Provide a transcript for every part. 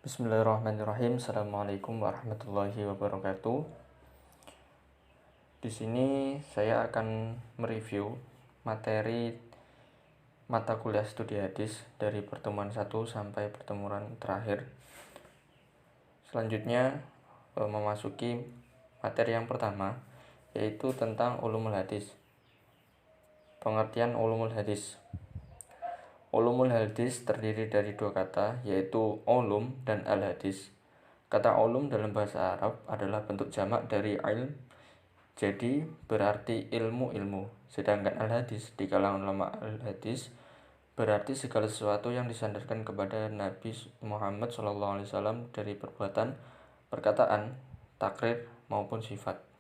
Bismillahirrahmanirrahim. Assalamualaikum warahmatullahi wabarakatuh. Di sini saya akan mereview materi mata kuliah studi hadis dari pertemuan 1 sampai pertemuan terakhir. Selanjutnya memasuki materi yang pertama, yaitu tentang ulumul hadis. Pengertian ulumul hadis. Ulumul hadis terdiri dari dua kata, yaitu ulum dan al-hadis. Kata ulum dalam bahasa Arab adalah bentuk jamak dari ilm, jadi berarti ilmu-ilmu. Sedangkan al-hadis di kalangan ulama al-hadis berarti segala sesuatu yang disandarkan kepada Nabi Muhammad SAW dari perbuatan, perkataan, takrir maupun sifat.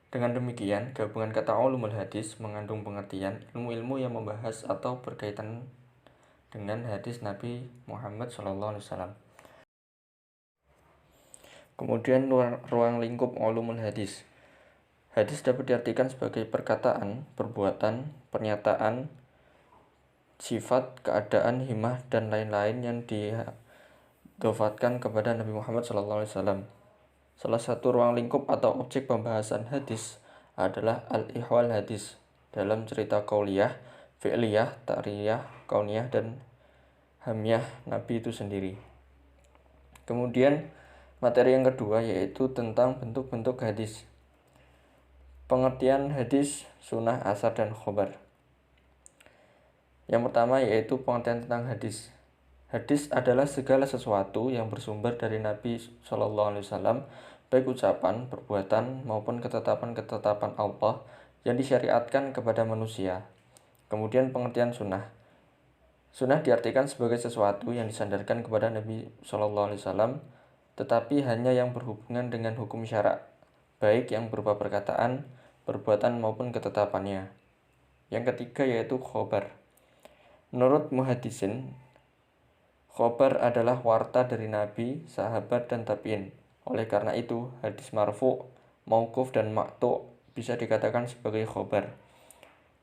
Dengan demikian, gabungan kata ulumul hadis mengandung pengertian ilmu-ilmu yang membahas atau berkaitan dengan hadis Nabi Muhammad SAW. Kemudian ruang lingkup ulumul hadis. Hadis dapat diartikan sebagai perkataan, perbuatan, pernyataan, sifat, keadaan, himah, dan lain-lain yang didofatkan kepada Nabi Muhammad SAW. Salah satu ruang lingkup atau objek pembahasan hadis adalah al-ihwal hadis dalam cerita qauliyah, fi'liyah, ta'riyah, kauniyah, dan hamyah Nabi itu sendiri. Kemudian materi yang kedua yaitu tentang bentuk-bentuk hadis. Pengertian hadis, sunnah, asar, dan khobar. Yang pertama yaitu pengertian tentang hadis. Hadis adalah segala sesuatu yang bersumber dari Nabi SAW, baik ucapan, perbuatan, maupun ketetapan-ketetapan Allah yang disyariatkan kepada manusia. Kemudian pengertian sunnah. Sunnah diartikan sebagai sesuatu yang disandarkan kepada Nabi SAW, tetapi hanya yang berhubungan dengan hukum syarak, baik yang berupa perkataan, perbuatan, maupun ketetapannya. Yang ketiga yaitu khobar. Menurut muhaddisin, khobar adalah warta dari Nabi, sahabat, dan tabi'in. Oleh karena itu, hadis marfu', mauquf, dan maqtu' bisa dikatakan sebagai khobar.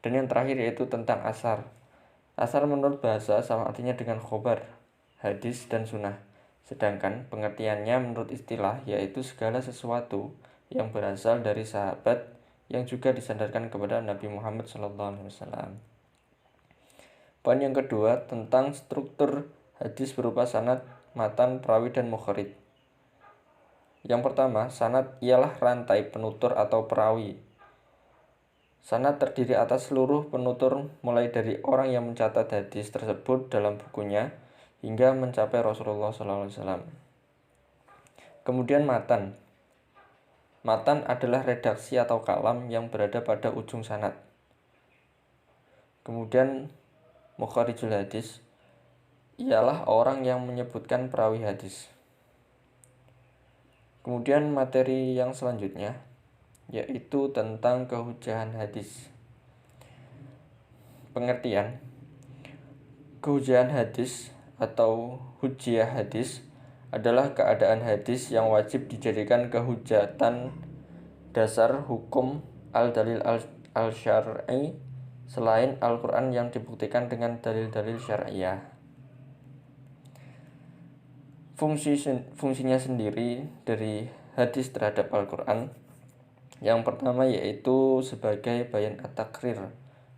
Dan yang terakhir yaitu tentang asar. Asar menurut bahasa sama artinya dengan khobar, hadis, dan sunnah. Sedangkan pengertiannya menurut istilah yaitu segala sesuatu yang berasal dari sahabat yang juga disandarkan kepada Nabi Muhammad SAW. Poin yang kedua tentang struktur hadis berupa sanad, matan, perawi, dan mukharij. Yang pertama, sanad ialah rantai penutur atau perawi. Sanad terdiri atas seluruh penutur mulai dari orang yang mencatat hadis tersebut dalam bukunya hingga mencapai Rasulullah SAW. Kemudian matan. Matan adalah redaksi atau kalam yang berada pada ujung sanad. Kemudian mukharijul hadis ialah orang yang menyebutkan perawi hadis. Kemudian materi yang selanjutnya yaitu tentang kehujahan hadis. Pengertian. Kehujahan hadis atau hujjah hadis adalah keadaan hadis yang wajib dijadikan kehujatan dasar hukum al-dalil al-syar'i selain Al-Quran yang dibuktikan dengan dalil-dalil syariah. Fungsinya sendiri dari hadis terhadap Al-Quran. Yang pertama yaitu sebagai bayan at-takrir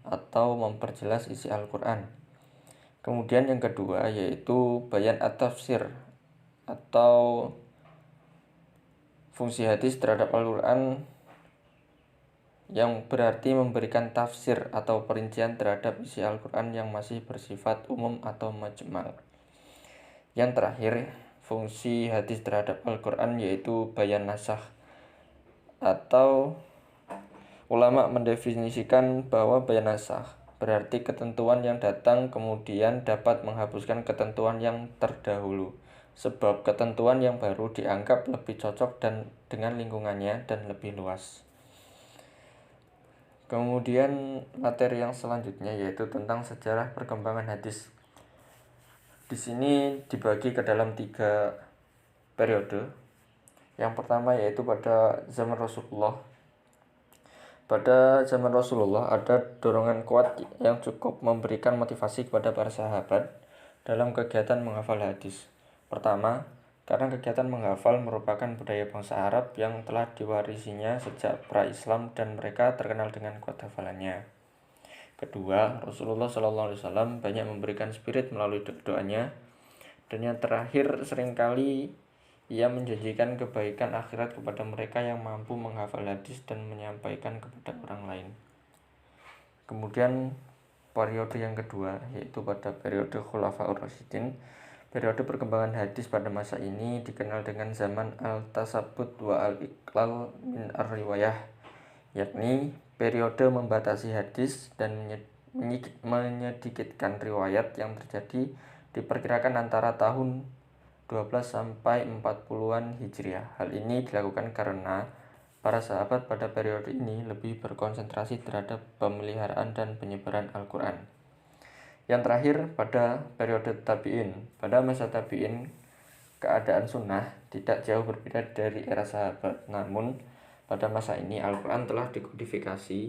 atau memperjelas isi Al-Quran. Kemudian yang kedua yaitu bayan at-tafsir atau fungsi hadis terhadap Al-Quran yang berarti memberikan tafsir atau perincian terhadap isi Al-Quran yang masih bersifat umum atau majmal. Yang terakhir, fungsi hadis terhadap Al-Quran yaitu bayan nasakh, atau ulama mendefinisikan bahwa bayan nasakh berarti ketentuan yang datang kemudian dapat menghapuskan ketentuan yang terdahulu, sebab ketentuan yang baru dianggap lebih cocok dengan lingkungannya dan lebih luas. Kemudian materi yang selanjutnya yaitu tentang sejarah perkembangan hadis. Di sini dibagi ke dalam 3 periode. Yang pertama yaitu pada zaman Rasulullah. Pada zaman Rasulullah ada dorongan kuat yang cukup memberikan motivasi kepada para sahabat dalam kegiatan menghafal hadis. Pertama, karena kegiatan menghafal merupakan budaya bangsa Arab yang telah diwarisinya sejak pra-Islam dan mereka terkenal dengan kuat hafalannya. Kedua, Rasulullah SAW banyak memberikan spirit melalui doanya. Dan yang terakhir, seringkali ia menjanjikan kebaikan akhirat kepada mereka yang mampu menghafal hadis dan menyampaikan kepada orang lain. Kemudian periode yang kedua, yaitu pada periode Khulafaur Rasyidin. Periode perkembangan hadis pada masa ini dikenal dengan zaman al-tasabbut wa al-iqlal min ar-riwayah, yakni periode membatasi hadis dan menyedikitkan riwayat yang terjadi diperkirakan antara tahun 12 sampai 40-an Hijriah. Hal ini dilakukan karena para sahabat pada periode ini lebih berkonsentrasi terhadap pemeliharaan dan penyebaran Al-Quran. Yang terakhir, pada periode tabi'in. Pada masa tabi'in, keadaan sunnah tidak jauh berbeda dari era sahabat. Namun, pada masa ini Al-Quran telah dikodifikasi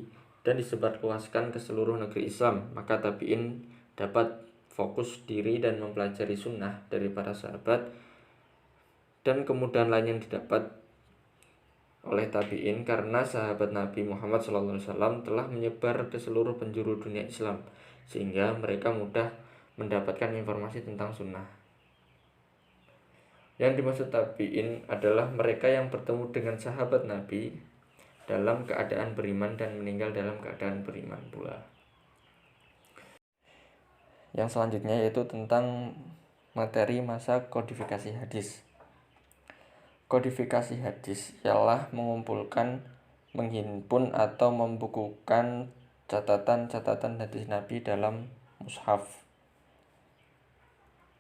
dan disebarluaskan ke seluruh negeri Islam. Maka tabi'in dapat fokus diri dan mempelajari sunnah dari para sahabat. Dan kemudahan lain yang didapat oleh tabi'in karena sahabat Nabi Muhammad SAW telah menyebar ke seluruh penjuru dunia Islam, sehingga mereka mudah mendapatkan informasi tentang sunnah. Yang dimaksud tabi'in adalah mereka yang bertemu dengan sahabat Nabi dalam keadaan beriman dan meninggal dalam keadaan beriman pula. Yang selanjutnya yaitu tentang materi masa kodifikasi hadis. Kodifikasi hadis ialah mengumpulkan, menghimpun atau membukukan catatan-catatan hadis Nabi dalam mushaf.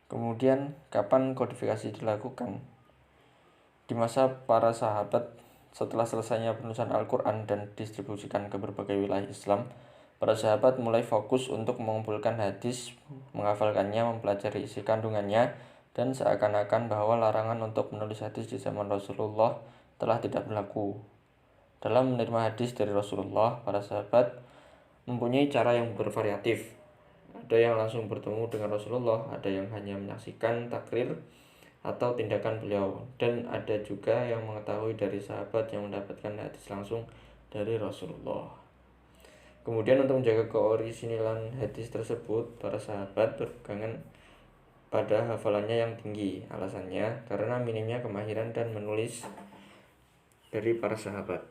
Kemudian, kapan kodifikasi dilakukan? Di masa para sahabat, setelah selesainya penulisan Al-Quran dan distribusikan ke berbagai wilayah Islam, para sahabat mulai fokus untuk mengumpulkan hadis, menghafalkannya, mempelajari isi kandungannya, dan seakan-akan bahwa larangan untuk menulis hadis di zaman Rasulullah telah tidak berlaku. Dalam menerima hadis dari Rasulullah, para sahabat mempunyai cara yang bervariatif. Ada yang langsung bertemu dengan Rasulullah, ada yang hanya menyaksikan takrir atau tindakan beliau, dan ada juga yang mengetahui dari sahabat yang mendapatkan hadis langsung dari Rasulullah. Kemudian untuk menjaga keorisinalan hadis tersebut, para sahabat berpegangan pada hafalannya yang tinggi. Alasannya karena minimnya kemahiran dan menulis dari para sahabat.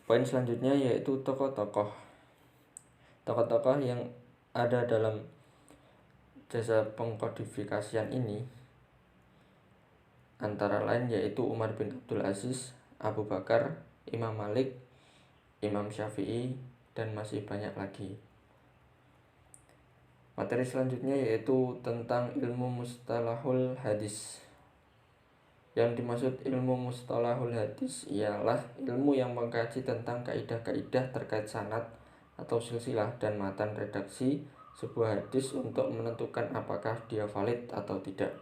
Poin selanjutnya yaitu tokoh-tokoh. Tokoh-tokoh yang ada dalam jasa pengkodifikasian ini antara lain yaitu Umar bin Abdul Aziz, Abu Bakar, Imam Malik, Imam Syafi'i, dan masih banyak lagi. Materi selanjutnya yaitu tentang ilmu mustalahul hadis. Yang dimaksud ilmu mustalahul hadis ialah ilmu yang mengkaji tentang kaidah-kaidah terkait sanad atau silsilah dan matan redaksi sebuah hadis untuk menentukan apakah dia valid atau tidak.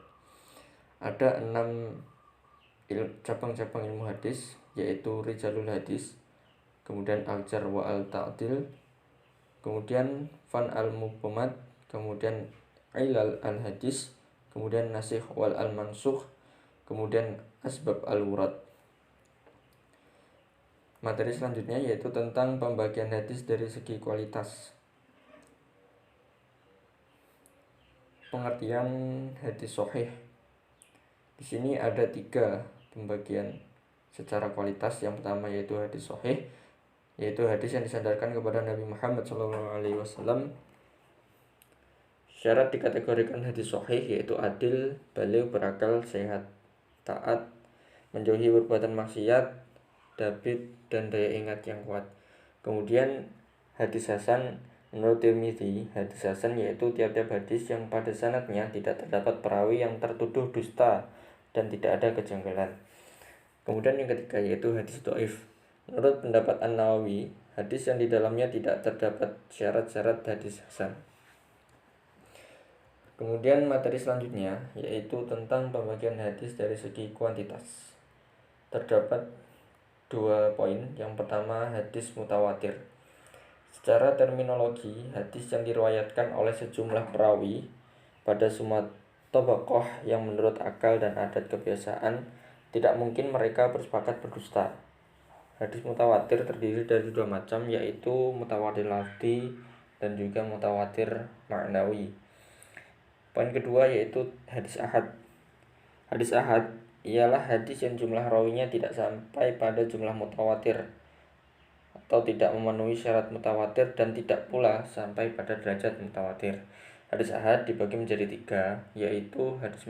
Ada 6 cabang-cabang ilmu hadis, yaitu Rijalul hadis, kemudian Al-Jar wa Al-Ta'dil, kemudian Fan al-Mubhamad, kemudian Ilal al-Hadis, kemudian Nasikh wal al-Mansukh, kemudian Asbab al-Wurad. Materi selanjutnya yaitu tentang pembagian hadis dari segi kualitas. Pengertian hadis sahih. Di sini ada 3 pembagian secara kualitas. Yang pertama yaitu hadis sahih, yaitu hadis yang disandarkan kepada Nabi Muhammad SAW. Syarat dikategorikan hadis sahih yaitu adil, baligh, berakal, sehat, taat, menjauhi perbuatan maksiat, dabit, dan daya ingat yang kuat. Kemudian hadis hasan menurut Tirmidzi, hadis hasan yaitu tiap-tiap hadis yang pada sanadnya tidak terdapat perawi yang tertuduh dusta dan tidak ada kejanggalan. Kemudian yang ketiga yaitu hadis dhaif. Menurut pendapat An-Nawawi, hadis yang di dalamnya tidak terdapat syarat-syarat hadis hasan. Kemudian materi selanjutnya yaitu tentang pembagian hadis dari segi kuantitas. Terdapat 2 poin. Yang pertama, hadis mutawatir. Secara terminologi, hadis yang diriwayatkan oleh sejumlah perawi pada tobakoh yang menurut akal dan adat kebiasaan tidak mungkin mereka bersepakat berdusta. Hadis mutawatir terdiri dari dua macam, yaitu mutawatir lafzi dan juga mutawatir maknawi. Poin kedua yaitu hadis ahad. Hadis ahad ialah hadis yang jumlah rawinya tidak sampai pada jumlah mutawatir atau tidak memenuhi syarat mutawatir dan tidak pula sampai pada derajat mutawatir. Hadis ahad dibagi menjadi tiga, yaitu hadis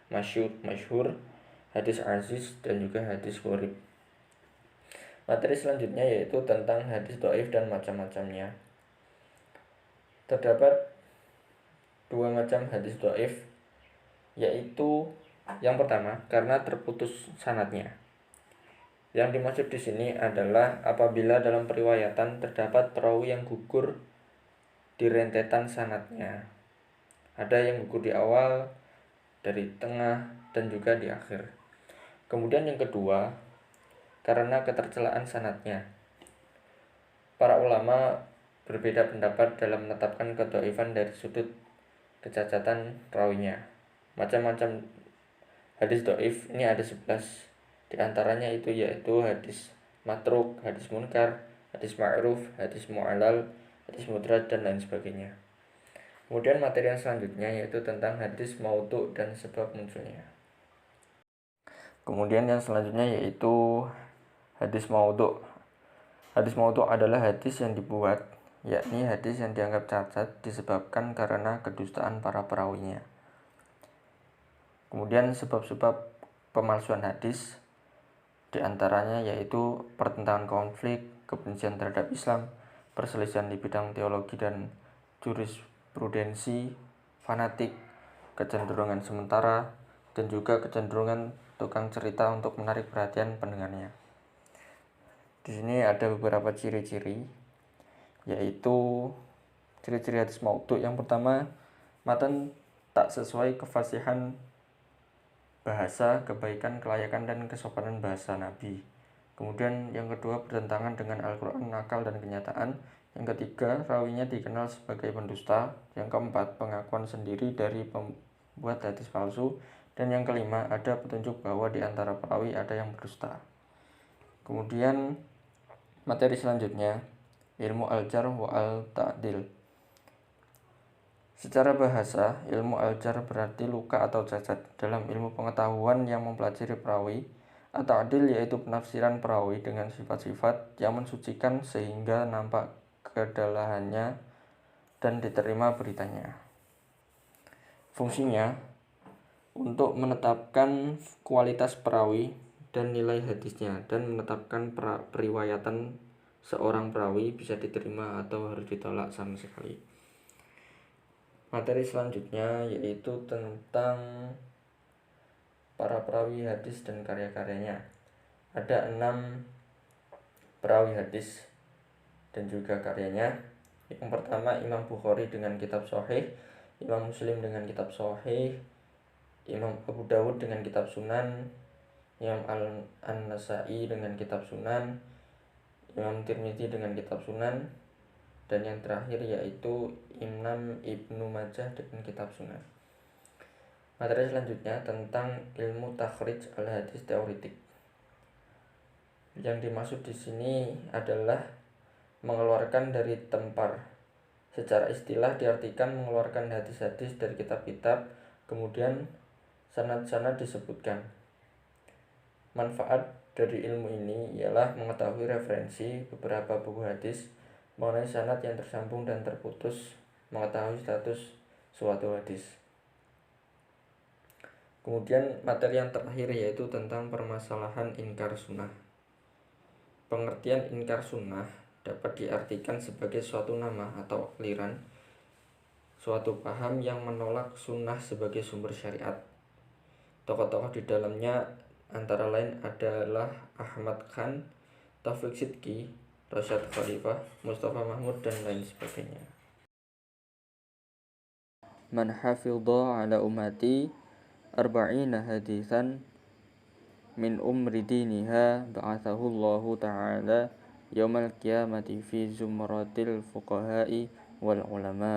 masyhur, hadis aziz, dan juga hadis gharib. Materi selanjutnya yaitu tentang hadis dhaif dan macam-macamnya. Terdapat dua macam hadis dhaif, yaitu yang pertama karena terputus sanadnya. Yang dimaksud di sini adalah apabila dalam periwayatan terdapat perawi yang gugur di rentetan sanadnya. Ada yang gugur di awal, dari tengah, dan juga di akhir. Kemudian yang kedua, karena ketercelaan sanadnya. Para ulama berbeda pendapat dalam menetapkan kedhaifan dari sudut kecacatan rawinya. Macam-macam hadis dhaif ini ada 11. Di antaranya itu yaitu hadis matruk, hadis munkar, hadis ma'ruf, hadis mu'alal, hadis mudrad, dan lain sebagainya. Kemudian materi yang selanjutnya yaitu tentang hadis maudhu dan sebab munculnya. Kemudian yang selanjutnya yaitu hadis maudhu. Hadis maudhu adalah hadis yang dibuat, yakni hadis yang dianggap cacat disebabkan karena kedustaan para perawinya. Kemudian sebab-sebab pemalsuan hadis di antaranya yaitu pertentangan konflik, kebencian terhadap Islam, perselisihan di bidang teologi dan jurisprudensi, fanatik, kecenderungan sementara, dan juga kecenderungan tukang cerita untuk menarik perhatian pendengarnya. Di sini ada beberapa ciri-ciri, yaitu ciri-ciri hadis maudhu. Yang pertama, matan tak sesuai kefasihan bahasa, kebaikan, kelayakan, dan kesopanan bahasa Nabi. Kemudian yang kedua, bertentangan dengan Al-Quran, akal, dan kenyataan. Yang ketiga, rawinya dikenal sebagai pendusta. Yang keempat, pengakuan sendiri dari pembuat hadis palsu. Dan yang kelima, ada petunjuk bahwa di antara perawi ada yang berdusta. Kemudian materi selanjutnya, ilmu al-jarh wa al-ta'dil. Secara bahasa, ilmu al-jarh berarti luka atau cacat. Dalam ilmu pengetahuan yang mempelajari perawi, at-ta'dil yaitu penafsiran perawi dengan sifat-sifat yang mensucikan sehingga nampak kedalahannya dan diterima beritanya. Fungsinya untuk menetapkan kualitas perawi dan nilai hadisnya, dan menetapkan periwayatan seorang perawi bisa diterima atau harus ditolak sama sekali. Materi selanjutnya yaitu tentang para perawi hadis dan karya-karyanya. Ada 6 perawi hadis dan juga karyanya. Yang pertama, Imam Bukhari dengan kitab Sahih, Imam Muslim dengan kitab Sahih, Imam Abu Dawud dengan kitab Sunan, Imam An-Nasai dengan kitab Sunan, Imam Tirmidzi dengan kitab Sunan, dan yang terakhir yaitu Imam Ibnu Majah dengan kitab Sunan. Materi selanjutnya tentang ilmu takhrij al-hadis teoretik. Yang dimaksud di sini adalah mengeluarkan dari tempar. Secara istilah diartikan mengeluarkan hadis-hadis dari kitab-kitab, kemudian sanad-sanad disebutkan. Manfaat dari ilmu ini ialah mengetahui referensi beberapa buku hadis, mengenai sanad yang tersambung dan terputus, mengetahui status suatu hadis. Kemudian materi yang terakhir yaitu tentang permasalahan inkar sunnah. Pengertian inkar sunnah dapat diartikan sebagai suatu nama atau aliran, suatu paham yang menolak sunnah sebagai sumber syariat. Tokoh-tokoh di dalamnya antara lain adalah Ahmad Khan, Taufik Sidki, Rasyad Khalifah, Mustafa Mahmud, dan lain sebagainya. Man hafidha ala ummati arba'ina hadithan min umri diniha ba'athahu Allahu ta'ala yaumal qiyamati fi zumratil fuqaha'i wal ulama.